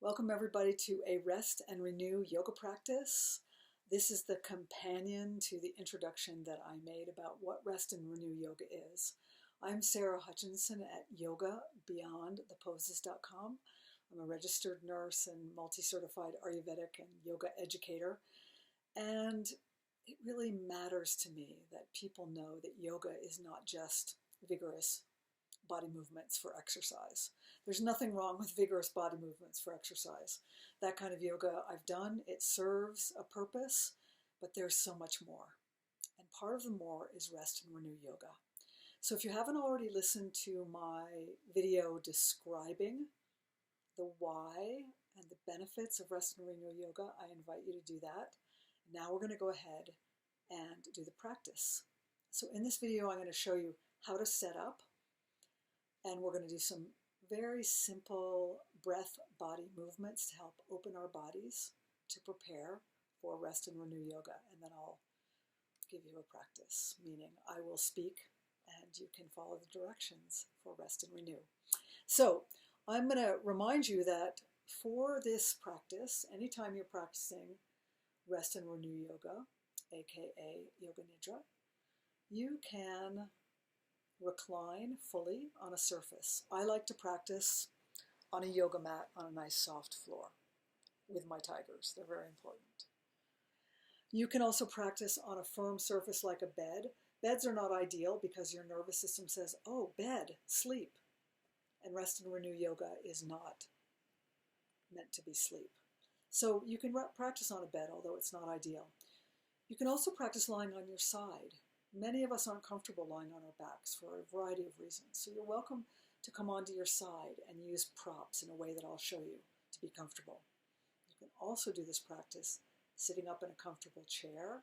Welcome everybody to a Rest and Renew yoga practice. This is the companion to the introduction that I made about what Rest and Renew yoga is. I'm Sarah Hutchinson at yogabeyondtheposes.com. I'm a registered nurse and multi-certified Ayurvedic and yoga educator. And it really matters to me that people know that yoga is not just vigorous body movements for exercise. There's nothing wrong with vigorous body movements for exercise. That kind of yoga I've done, it serves a purpose, but there's so much more. And part of the more is Rest and Renew yoga. So if you haven't already listened to my video describing the why and the benefits of Rest and Renew yoga, I invite you to do that. Now we're going to go ahead and do the practice. So in this video, I'm going to show you how to set up, and we're going to do some very simple breath body movements to help open our bodies to prepare for Rest and Renew yoga. And then I'll give you a practice, meaning I will speak and you can follow the directions for Rest and Renew. So I'm going to remind you that for this practice, anytime you're practicing Rest and Renew yoga, aka Yoga Nidra, you can recline fully on a surface. I like to practice on a yoga mat on a nice soft floor with my tigers. They're very important. You can also practice on a firm surface like a bed. Beds are not ideal because your nervous system says, oh, bed, sleep. And Rest and Renew yoga is not meant to be sleep. So you can practice on a bed, although it's not ideal. You can also practice lying on your side. Many of us aren't comfortable lying on our backs for a variety of reasons. So you're welcome to come onto your side and use props in a way that I'll show you to be comfortable. You can also do this practice sitting up in a comfortable chair,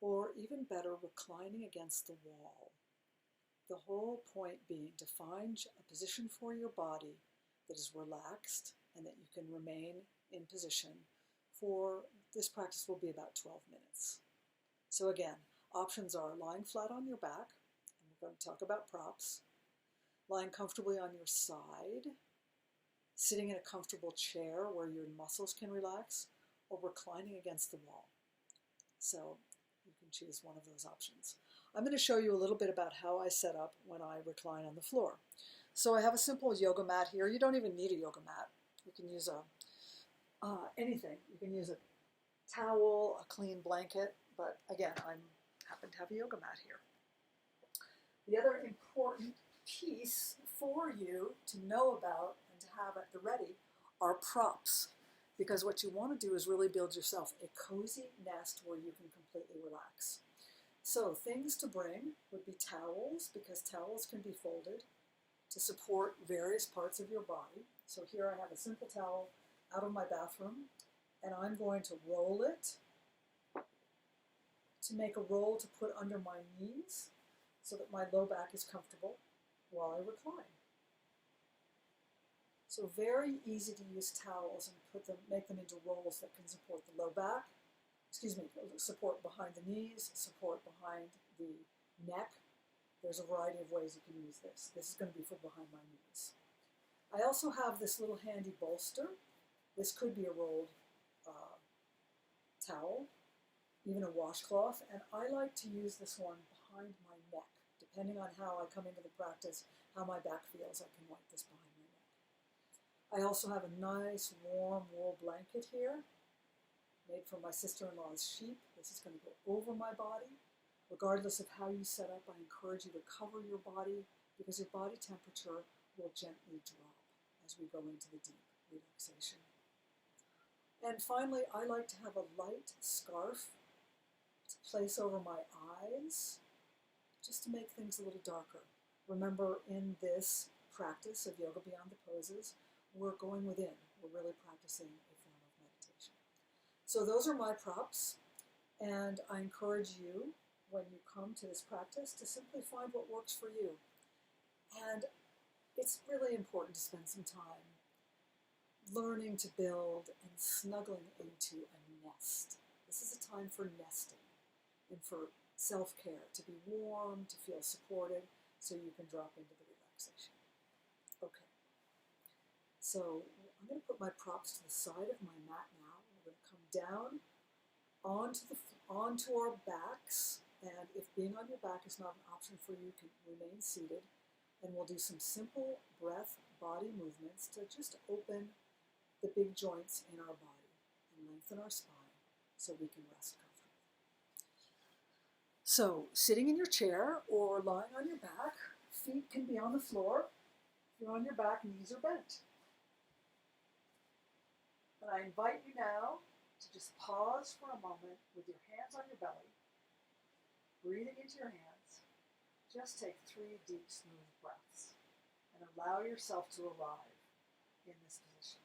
or even better, reclining against the wall. The whole point being to find a position for your body that is relaxed and that you can remain in position for, this practice will be about 12 minutes. So again, options are lying flat on your back, and we're going to talk about props, lying comfortably on your side, sitting in a comfortable chair where your muscles can relax, or reclining against the wall. So you can choose one of those options. I'm going to show you a little bit about how I set up when I recline on the floor. So I have a simple yoga mat here. You don't even need a yoga mat. You can use anything. You can use a towel, a clean blanket, but again, I happen to have a yoga mat here. The other important piece for you to know about and to have at the ready are props, because what you want to do is really build yourself a cozy nest where you can completely relax. So things to bring would be towels, because towels can be folded to support various parts of your body. So here I have a simple towel out of my bathroom, and I'm going to roll it to make a roll to put under my knees so that my low back is comfortable while I recline. So very easy to use towels and make them into rolls that can support the low back, support behind the knees, support behind the neck. There's a variety of ways you can use this. This is going to be for behind my knees. I also have this little handy bolster. This could be a rolled towel, even a washcloth, and I like to use this one behind my neck. Depending on how I come into the practice, how my back feels, I can wipe this behind my neck. I also have a nice warm wool blanket here, made from my sister-in-law's sheep. This is going to go over my body. Regardless of how you set up, I encourage you to cover your body, because your body temperature will gently drop as we go into the deep relaxation. And finally, I like to have a light scarf to place over my eyes, just to make things a little darker. Remember, in this practice of Yoga Beyond the Poses, we're going within. We're really practicing a form of meditation. So those are my props, and I encourage you, when you come to this practice, to simply find what works for you. And it's really important to spend some time learning to build and snuggling into a nest. This is a time for nesting and for self-care, to be warm, to feel supported, so you can drop into the relaxation. Okay. So I'm going to put my props to the side of my mat now. We're going to come down onto our backs, and if being on your back is not an option for you, you can remain seated, and we'll do some simple breath body movements to just open the big joints in our body and lengthen our spine so we can rest comfortably. So sitting in your chair or lying on your back, feet can be on the floor. If you're on your back, knees are bent. And I invite you now to just pause for a moment with your hands on your belly, breathing into your hands. Just take 3 deep, smooth breaths and allow yourself to arrive in this position.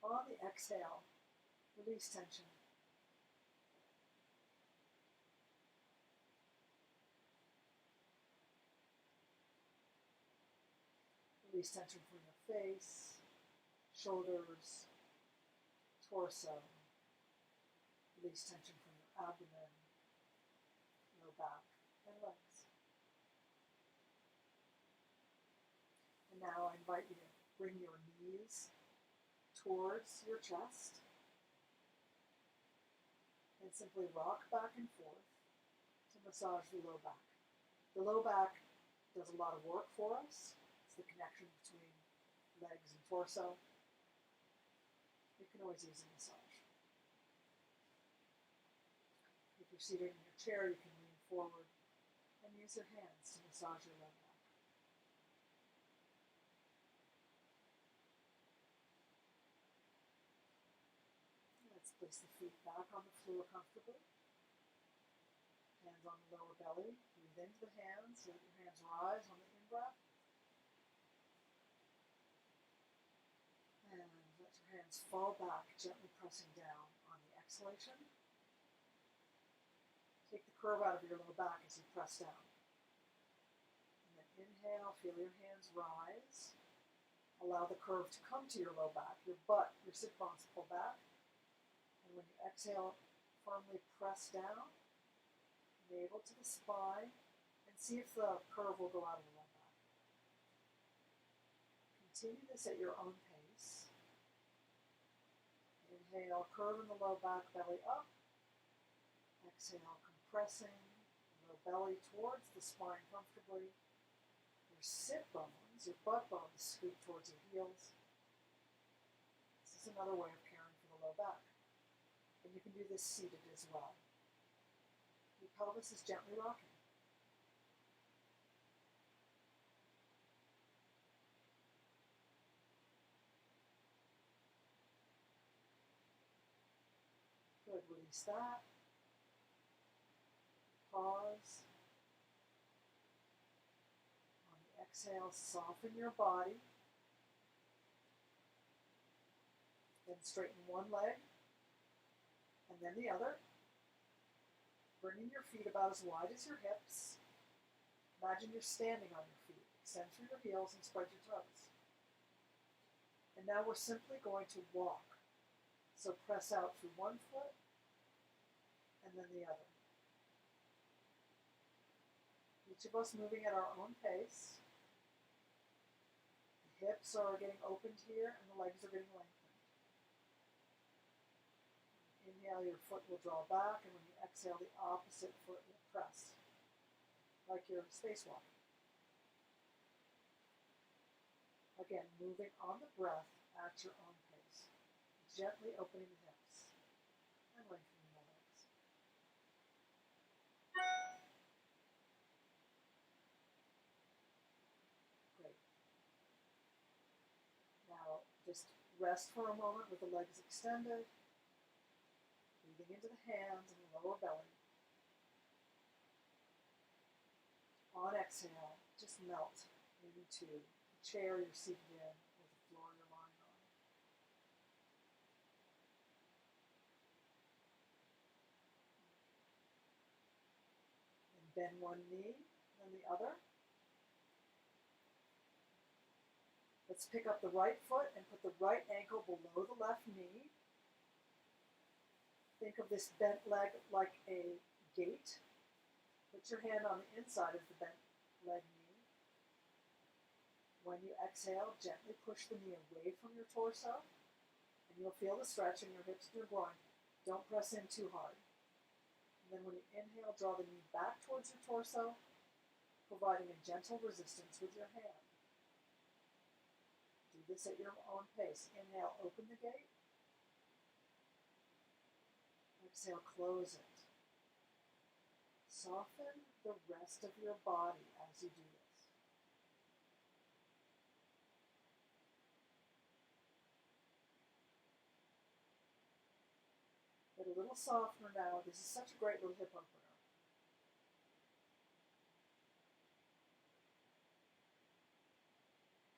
On the exhale, release tension. Release tension from your face, shoulders, torso. Release tension from your abdomen, low back, and legs. And now I invite you to bring your knees towards your chest and simply rock back and forth to massage the low back. The low back does a lot of work for us. It's the connection between legs and torso. You can always use a massage. If you're seated in your chair, you can lean forward and use your hands to massage your low back. Let's place the feet back on the floor comfortably. Hands on the lower belly. Breathe into the hands. Let your hands rise on the in-breath. And let your hands fall back, gently pressing down on the exhalation. Take the curve out of your low back as you press down. And then inhale, feel your hands rise. Allow the curve to come to your low back. Your butt, your sit bones pull back. And when you exhale, firmly press down, navel to the spine, and see if the curve will go out of the low back. Continue this at your own pace. Inhale, curve in the low back, belly up. Exhale, compressing the low belly towards the spine comfortably. Your sit bones, your butt bones, scoot towards your heels. This is another way of caring for the low back. And you can do this seated as well. Your pelvis is gently rocking. Good, release that. Pause. On the exhale, soften your body. Then straighten one leg and then the other. Bringing your feet about as wide as your hips. Imagine you're standing on your feet. Extend through your heels and spread your toes. And now we're simply going to walk. So press out through one foot and then the other. Each of us moving at our own pace. The hips are getting opened here and the legs are getting lengthened. Inhale, your foot will draw back, and when you exhale, the opposite foot will press, like you're spacewalking. Again, moving on the breath at your own pace, gently opening the hips and lengthening the legs. Great. Now, just rest for a moment with the legs extended. Breathing into the hands and the lower belly. On exhale, just melt into the chair you're seated in or the floor you're lying on. And bend one knee, then the other. Let's pick up the right foot and put the right ankle below the left knee. Think of this bent leg like a gate Put your hand on the inside of the bent leg knee. When you exhale, gently push the knee away from your torso, and you'll feel the stretch in your hips and your groin. Don't press in too hard. And then when you inhale, draw the knee back towards your torso, providing a gentle resistance with your hand. Do this at your own pace. Inhale, open the gate. Exhale, close it. Soften the rest of your body as you do this. Get a little softer now. This is such a great little hip opener.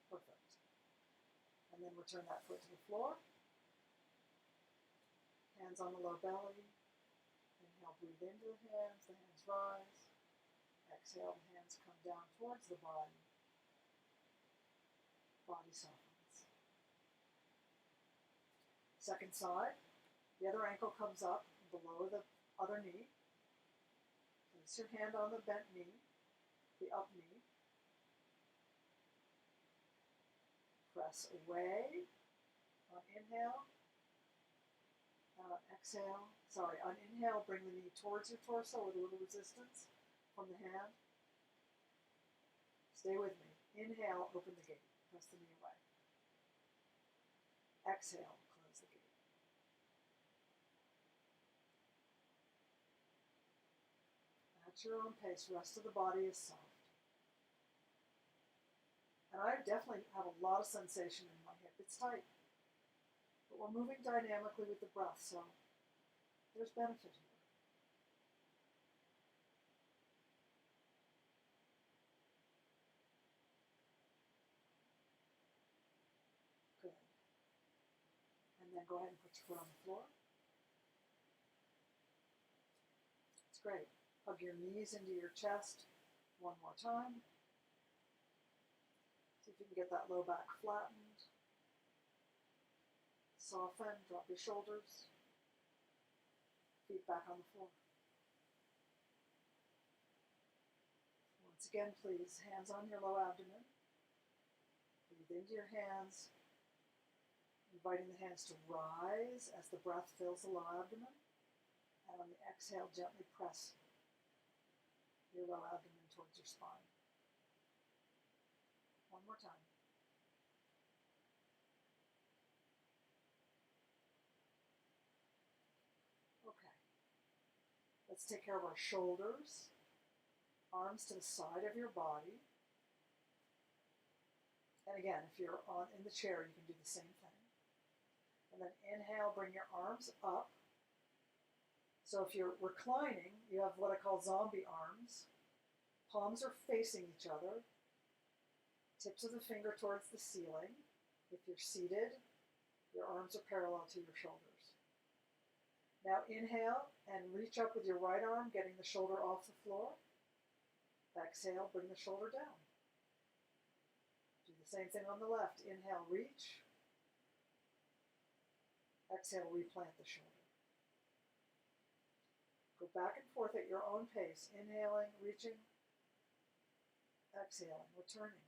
Perfect. And then return that foot to the floor. Hands on the low belly. Inhale, breathe into the hands rise. Exhale, the hands come down towards the body. Body softens. Second side, the other ankle comes up below the other knee. Place your hand on the bent knee, the up knee. Press away on inhale. And on exhale, on inhale, bring the knee towards your torso with a little resistance from the hand. Stay with me. Inhale, open the gate. Press the knee away. Exhale, close the gate. At your own pace, rest of the body is soft. And I definitely have a lot of sensation in my hip. It's tight. But we're moving dynamically with the breath, so there's benefit here. Good. And then go ahead and put your foot on the floor. It's great. Hug your knees into your chest one more time. See if you can get that low back flattened. Soften, drop your shoulders. Feet back on the floor. Once again, please, hands on your low abdomen. Breathe into your hands, inviting the hands to rise as the breath fills the low abdomen. And on the exhale, gently press your low abdomen towards your spine. One more time. Okay. Let's take care of our shoulders. Arms to the side of your body. And again, if you're in the chair, you can do the same thing. And then inhale, bring your arms up. So if you're reclining, you have what I call zombie arms. Palms are facing each other. Tips of the finger towards the ceiling. If you're seated, your arms are parallel to your shoulders. Now inhale and reach up with your right arm, getting the shoulder off the floor. Exhale, bring the shoulder down. Do the same thing on the left. Inhale, reach. Exhale, replant the shoulder. Go back and forth at your own pace. Inhaling, reaching. Exhaling, returning.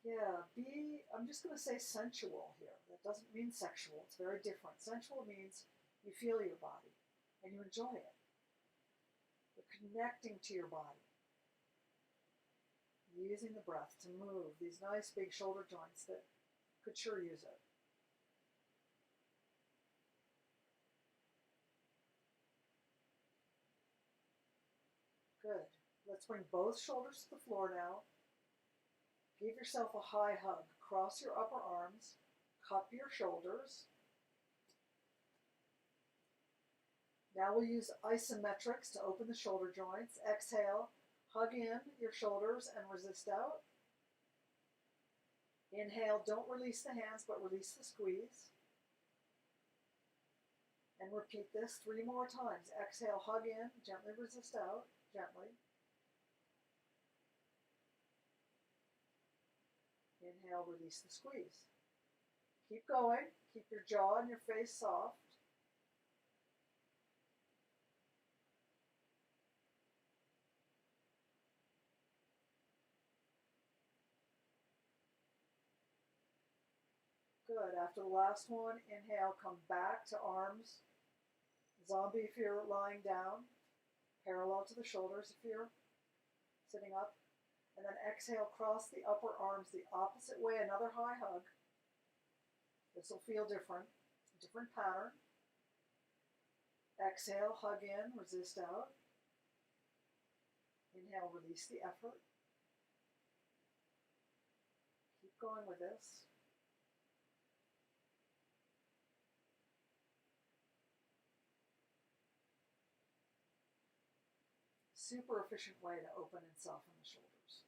Yeah, I'm just going to say sensual here. That doesn't mean sexual. It's very different. Sensual means you feel your body and you enjoy it. You're connecting to your body. Using the breath to move these nice big shoulder joints that could sure use it. Good. Let's bring both shoulders to the floor now. Give yourself a high hug. Cross your upper arms. Cup your shoulders. Now we'll use isometrics to open the shoulder joints. Exhale. Hug in your shoulders and resist out. Inhale. Don't release the hands, but release the squeeze. And repeat this 3 more times. Exhale. Hug in. Gently resist out. Gently. Inhale, release the squeeze. Keep going. Keep your jaw and your face soft. Good. After the last one, inhale, come back to arms. Zombie if you're lying down. Parallel to the shoulders if you're sitting up. And then exhale, cross the upper arms the opposite way, another high hug. This will feel different pattern. Exhale, hug in, resist out. Inhale, release the effort. Keep going with this. Super efficient way to open and soften the shoulders.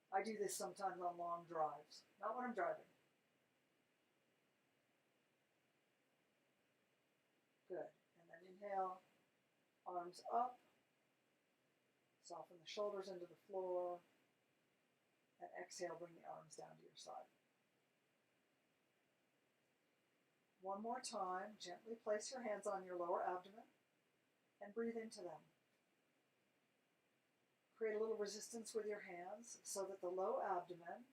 I do this sometimes on long drives, not when I'm driving. Good. And then inhale, arms up, soften the shoulders into the floor, and exhale, bring the arms down to your side. One more time, gently place your hands on your lower abdomen and breathe into them. Create a little resistance with your hands so that the low abdomen,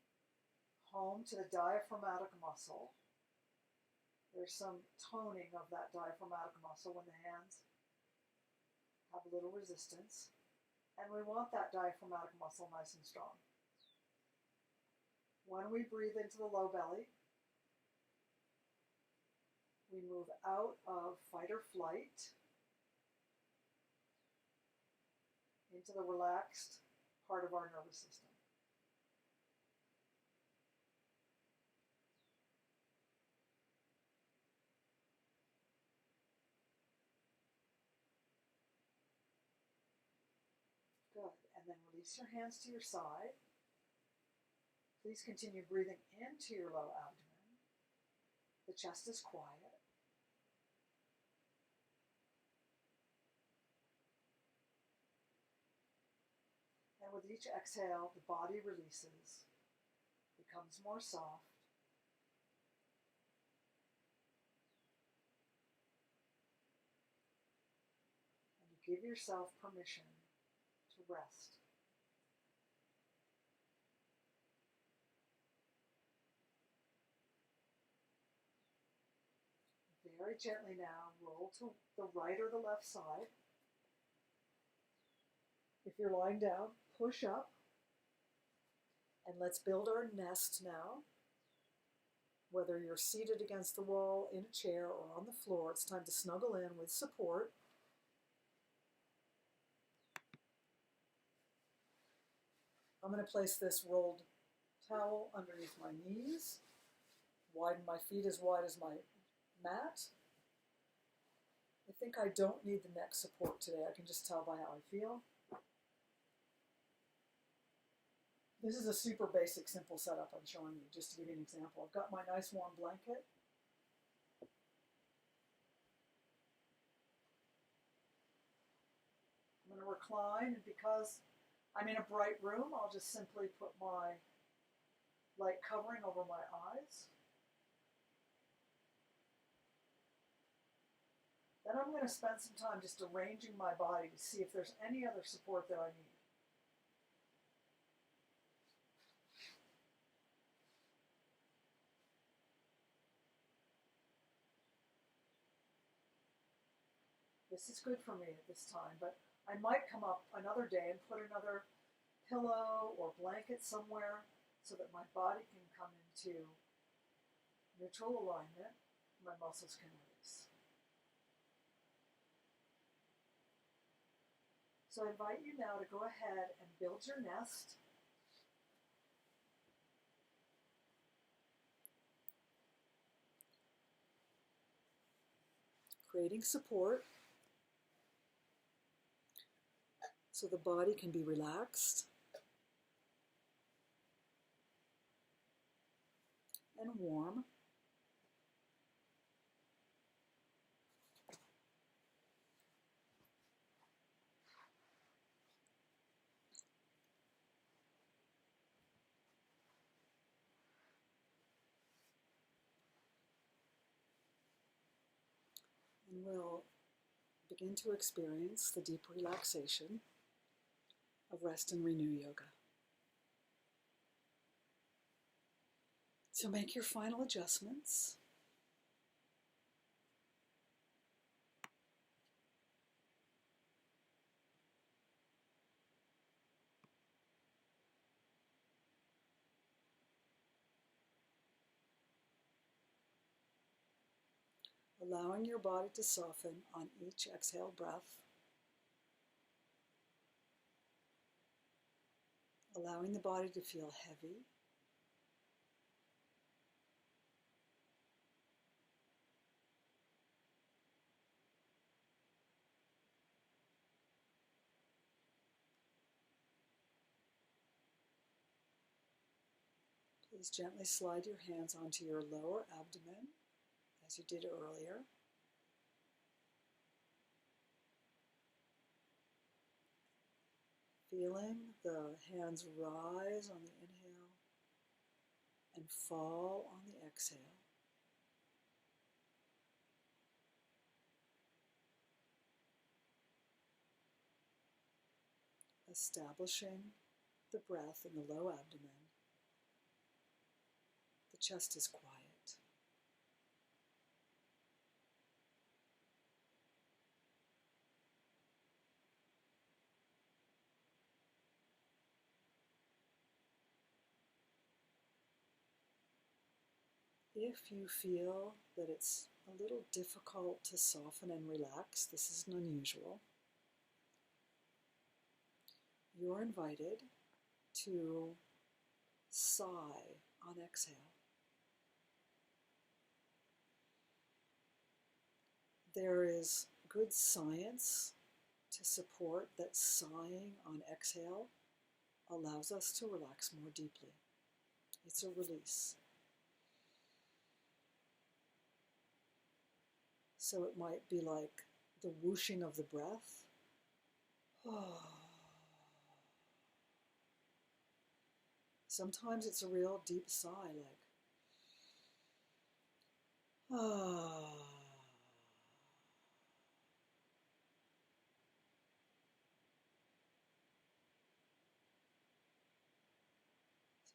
home to the diaphragmatic muscle, there's some toning of that diaphragmatic muscle when the hands have a little resistance. And we want that diaphragmatic muscle nice and strong. When we breathe into the low belly, we move out of fight or flight into the relaxed part of our nervous system. Good. And then release your hands to your side. Please continue breathing into your low abdomen. The chest is quiet. And with each exhale, the body releases, becomes more soft. And you give yourself permission to rest. Very gently now, roll to the right or the left side. If you're lying down, push up. And let's build our nest now. Whether you're seated against the wall, in a chair, or on the floor, it's time to snuggle in with support. I'm going to place this rolled towel underneath my knees, widen my feet as wide as my mat. I think I don't need the neck support today. I can just tell by how I feel. This is a super basic, simple setup I'm showing you, just to give you an example. I've got my nice warm blanket. I'm going to recline, and because I'm in a bright room, I'll just simply put my light covering over my eyes. Then I'm going to spend some time just arranging my body to see if there's any other support that I need. This is good for me at this time, but I might come up another day and put another pillow or blanket somewhere so that my body can come into neutral alignment, my muscles can release. So I invite you now to go ahead and build your nest. Creating support so the body can be relaxed and warm. And we'll begin to experience the deep relaxation of Rest and Renew Yoga. So make your final adjustments. Allowing your body to soften on each exhale breath. Allowing the body to feel heavy. Please gently slide your hands onto your lower abdomen as you did earlier. Feeling the hands rise on the inhale and fall on the exhale. Establishing the breath in the low abdomen. The chest is quiet. If you feel that it's a little difficult to soften and relax, this isn't unusual. You're invited to sigh on exhale. There is good science to support that sighing on exhale allows us to relax more deeply. It's a release. So it might be like the whooshing of the breath. Sometimes it's a real deep sigh, like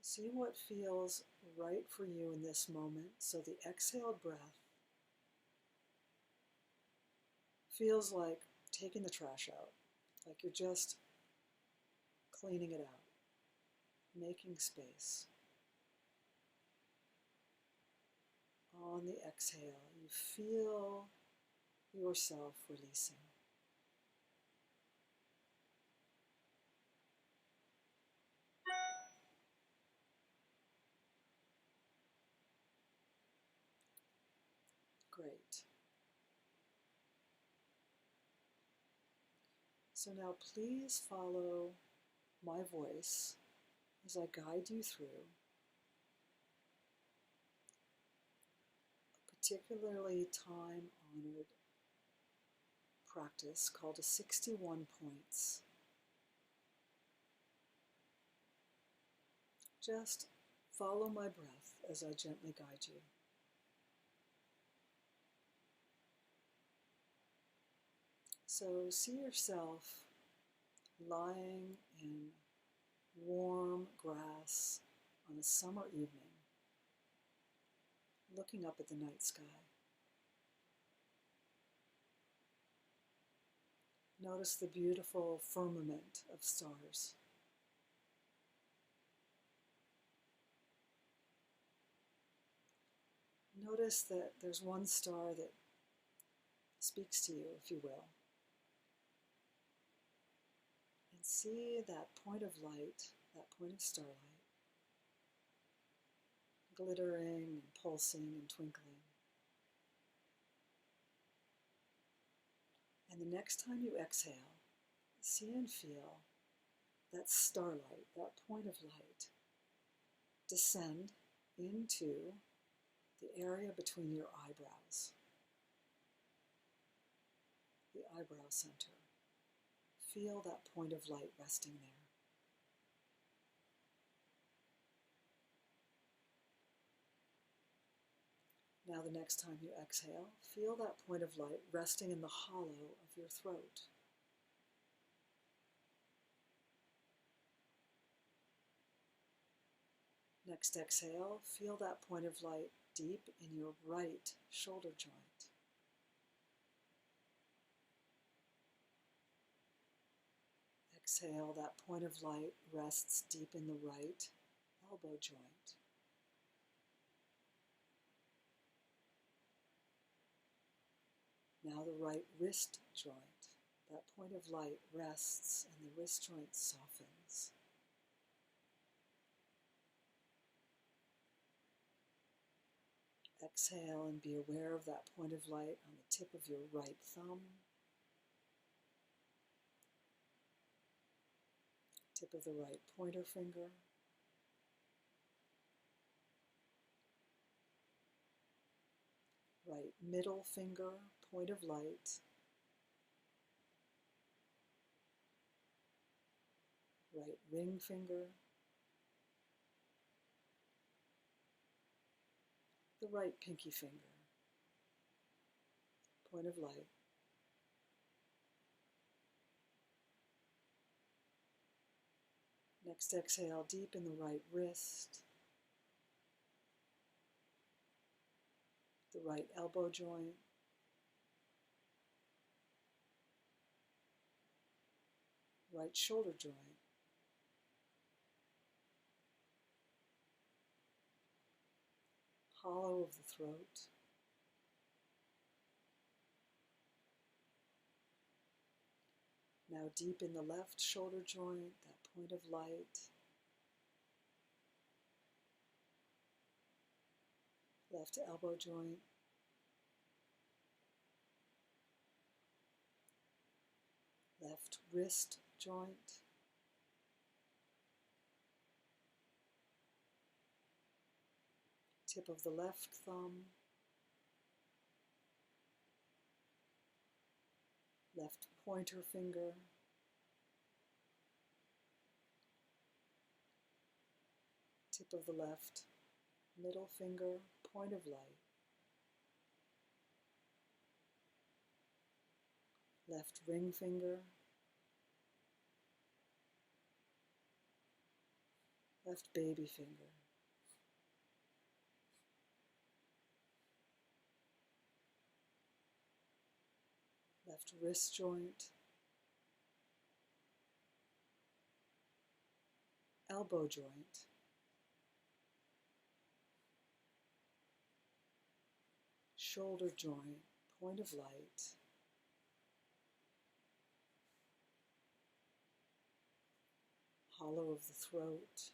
So see what feels right for you in this moment. So the exhaled breath feels like taking the trash out, like you're just cleaning it out, making space. On the exhale, you feel yourself releasing. Great. So now please follow my voice as I guide you through a particularly time-honored practice called a 61 points. Just follow my breath as I gently guide you. So see yourself lying in warm grass on a summer evening, looking up at the night sky. Notice the beautiful firmament of stars. Notice that there's one star that speaks to you, if you will. And see that point of light, that point of starlight, glittering and pulsing and twinkling. And the next time you exhale, see and feel that starlight, that point of light, descend into the area between your eyebrows, the eyebrow center. Feel that point of light resting there. Now the next time you exhale, feel that point of light resting in the hollow of your throat. Next exhale, feel that point of light deep in your right shoulder joint. Exhale, that point of light rests deep in the right elbow joint. Now the right wrist joint. That point of light rests and the wrist joint softens. Exhale and be aware of that point of light on the tip of your right thumb, tip of the right pointer finger, right middle finger, point of light, right ring finger, the right pinky finger, point of light. Next exhale, deep in the right wrist, the right elbow joint, right shoulder joint, hollow of the throat, now deep in the left shoulder joint, that point of light, left elbow joint, left wrist joint, tip of the left thumb, left pointer finger, tip of the left middle finger, point of light, left ring finger, left baby finger, left wrist joint, elbow joint, shoulder joint, point of light, hollow of the throat,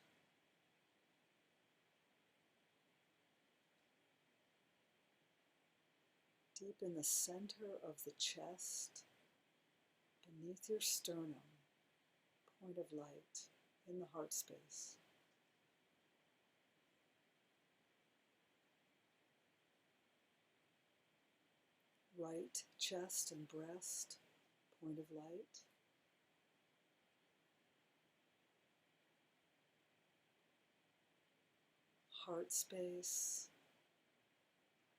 deep in the center of the chest, beneath your sternum, point of light in the heart space. Right chest and breast, point of light. Heart space,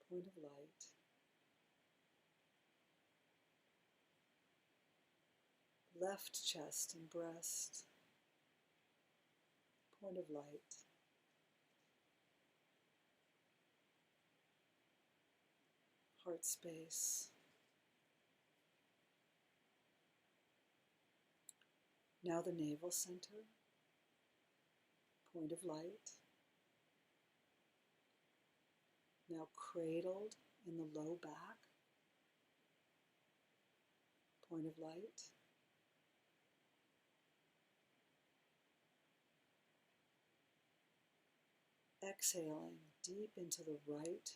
point of light. Left chest and breast, point of light. Heart space. Now the navel center, point of light. Now cradled in the low back, point of light. Exhaling deep into the right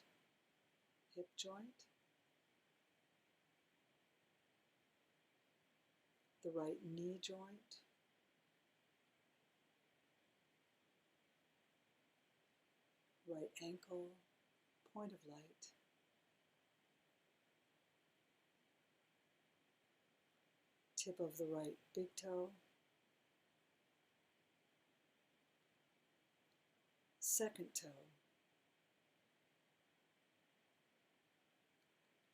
hip joint, the right knee joint, right ankle, point of light. Tip of the right big toe, second toe,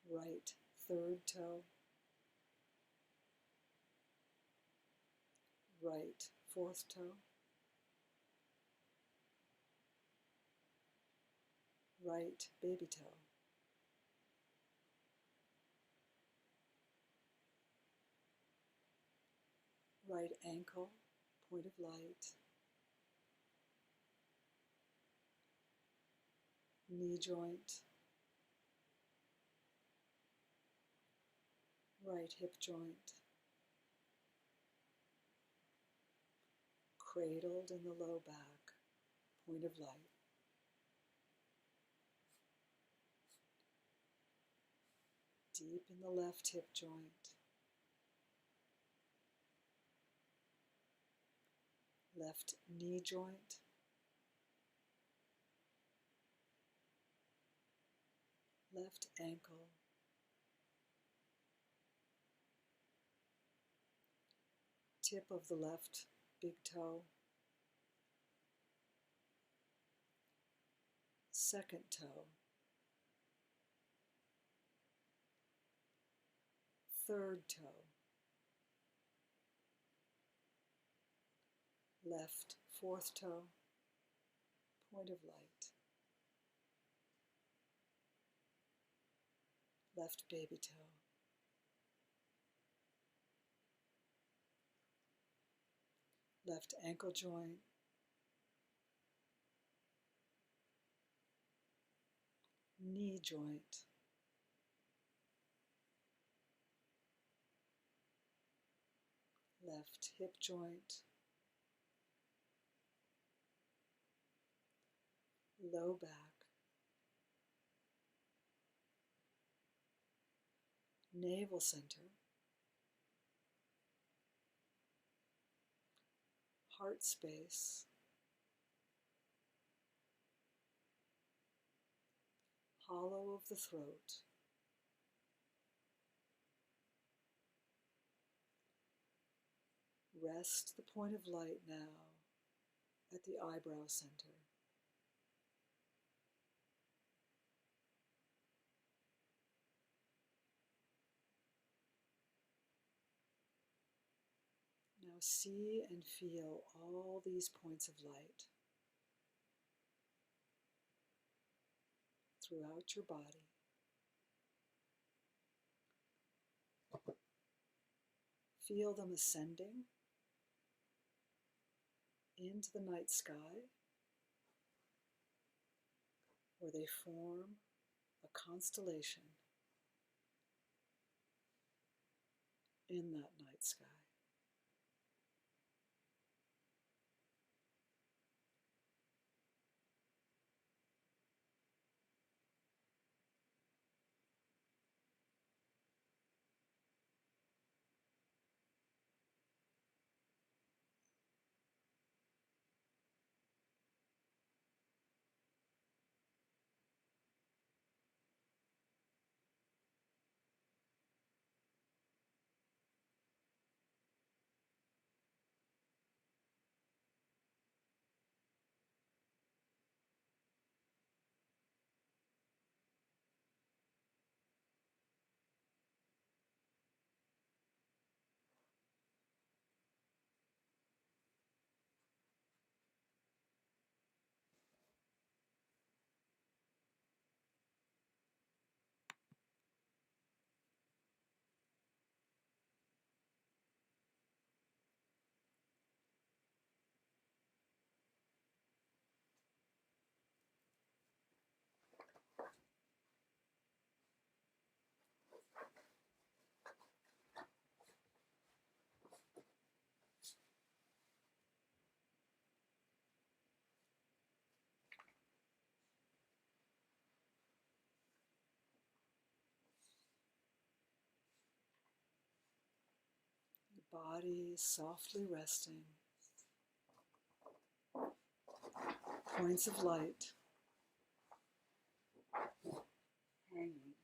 right third toe, right fourth toe, right baby toe, right ankle, point of light, knee joint, right hip joint, cradled in the low back, point of light, deep in the left hip joint, left knee joint, left ankle, tip of the left big toe, second toe, third toe, left fourth toe, point of light, left baby toe, left ankle joint, knee joint, left hip joint, low back, navel center, heart space, hollow of the throat, rest the point of light now at the eyebrow center. Now see and feel all these points of light throughout your body. Feel them ascending into the night sky, where they form a constellation in that night sky. Your body softly resting, points of light hanging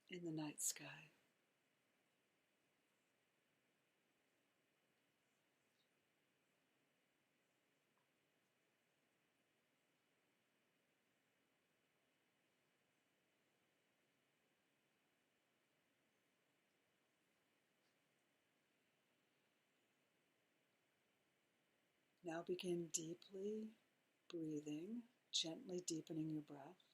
in the night sky. Now begin deeply breathing, gently deepening your breath.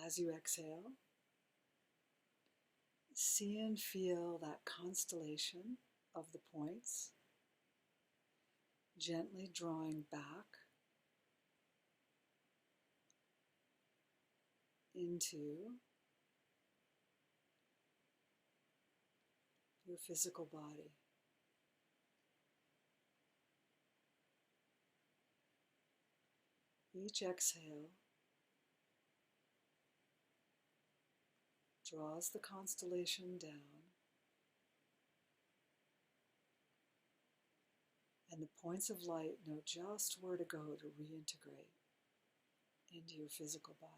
As you exhale, see and feel that constellation of the points, gently drawing back into your physical body. Each exhale draws the constellation down, and the points of light know just where to go to reintegrate into your physical body.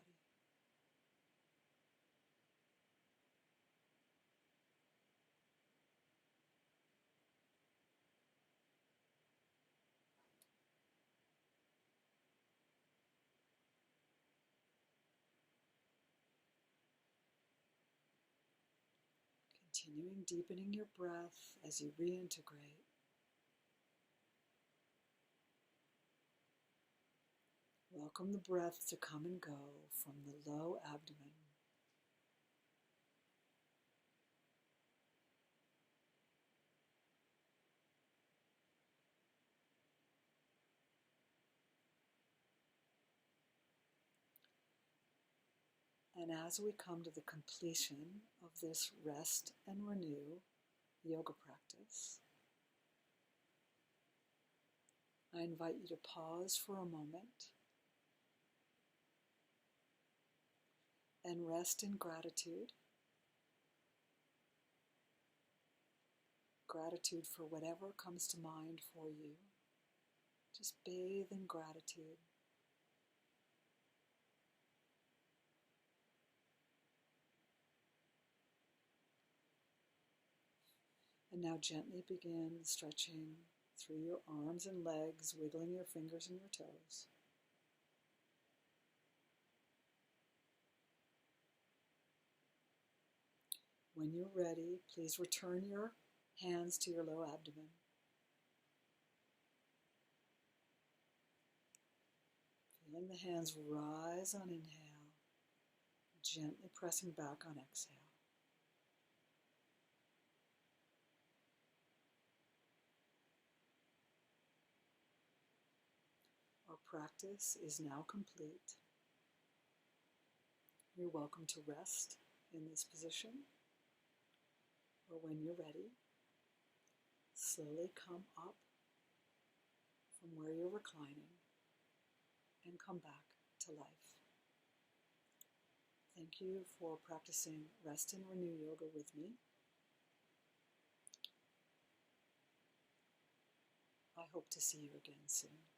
Continuing deepening your breath as you reintegrate. Welcome the breath to come and go from the low abdomen. And as we come to the completion of this rest and renew yoga practice, I invite you to pause for a moment and rest in gratitude. Gratitude for whatever comes to mind for you. Just bathe in gratitude. And now gently begin stretching through your arms and legs, wiggling your fingers and your toes. When you're ready, please return your hands to your low abdomen. Feeling the hands rise on inhale, gently pressing back on exhale. Our practice is now complete. You're welcome to rest in this position, or when you're ready, slowly come up from where you're reclining and come back to life. Thank you for practicing Rest and Renew Yoga with me. I hope to see you again soon.